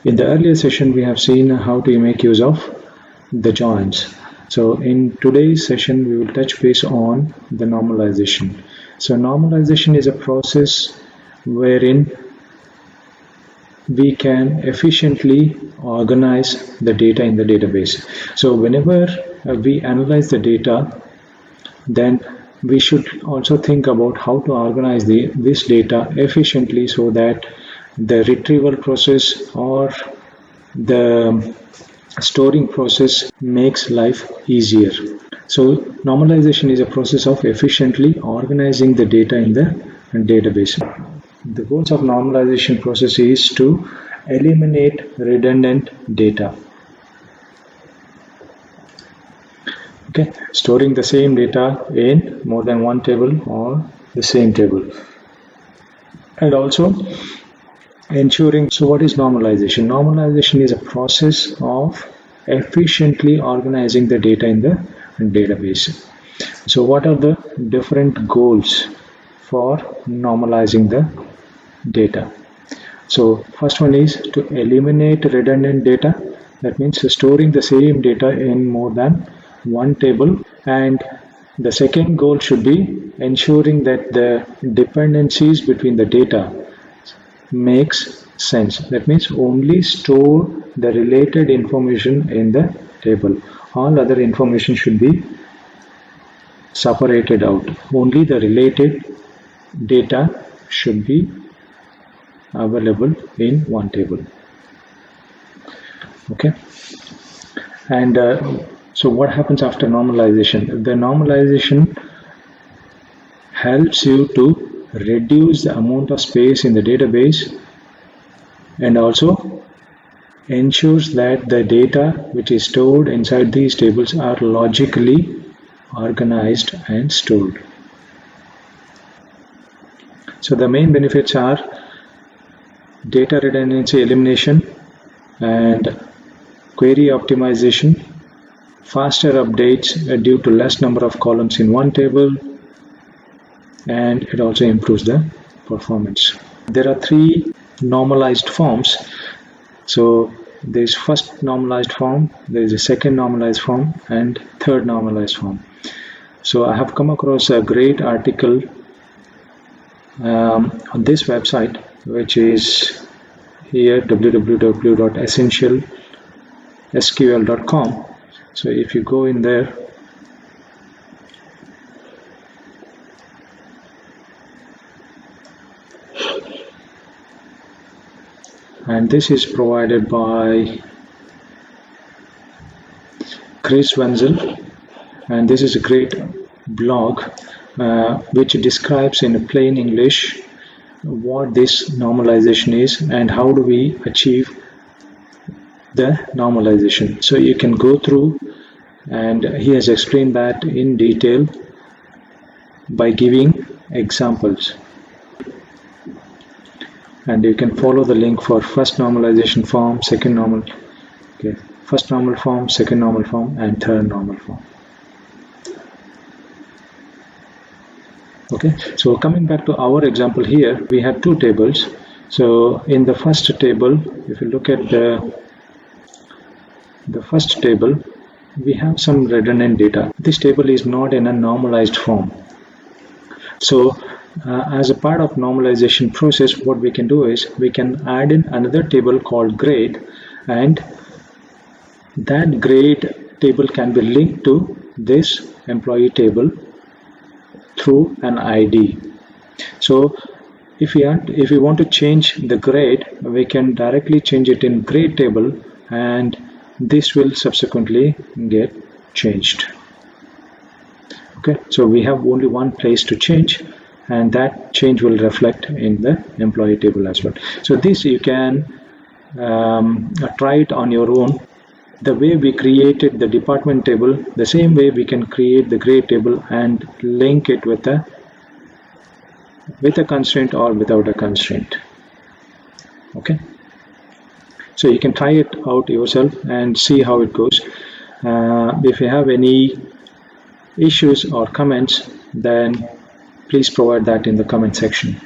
In the earlier session, we have seen how to make use of the joins. So in today's session, we will touch base on the normalization. So normalization is a process wherein we can efficiently organize the data in the database. So whenever we analyze the data, then we should also think about how to organize this data efficiently so that the retrieval process or the storing process makes life easier. So normalization is a process of efficiently organizing the data in the database. The goals of normalization process is to eliminate redundant data. Okay, storing the same data in more than one table or the same table. And also ensuring, so what is normalization? Normalization is a process of efficiently organizing the data in the database. So what are the different goals for normalizing the data? So first one is to eliminate redundant data. That means storing the same data in more than one table. And the second goal should be ensuring that the dependencies between the data makes sense. That means only store the related information in the table. All other information should be separated out. Only the related data should be available in one table. Okay. And so what happens after normalization? The normalization helps you to reduce the amount of space in the database and also ensures that the data which is stored inside these tables are logically organized and stored. So the main benefits are data redundancy elimination and query optimization, faster updates due to less number of columns in one table, and it also improves the performance. There are three normalized forms. So there is first normalized form, there is a second normalized form, and third normalized form. So I have come across a great article on this website, which is here, www.essentialsql.com. So if you go in there, and this is provided by Chris Wenzel, and this is a great blog which describes in plain English what this normalization is and how do we achieve the normalization. So you can go through, and he has explained that in detail by giving examples. And you can follow the link for first normalization form, second normal, first normal form, second normal form, and third normal form. Okay, so coming back to our example here, we have two tables. So in the first table, if you look at the first table, we have some redundant data. This table is not in a normalized form. So as a part of normalization process, what we can do is we can add in another table called grade, and that grade table can be linked to this employee table through an ID. So if we want to change the grade, we can directly change it in grade table, and this will subsequently get changed. Okay, so we have only one place to change, and that change will reflect in the employee table as well. So this you can try it on your own. The way we created the department table, the same way we can create the grade table and link it with a constraint or without a constraint. Okay, so you can try it out yourself and see how it goes. If you have any issues or comments, then please provide that in the comment section.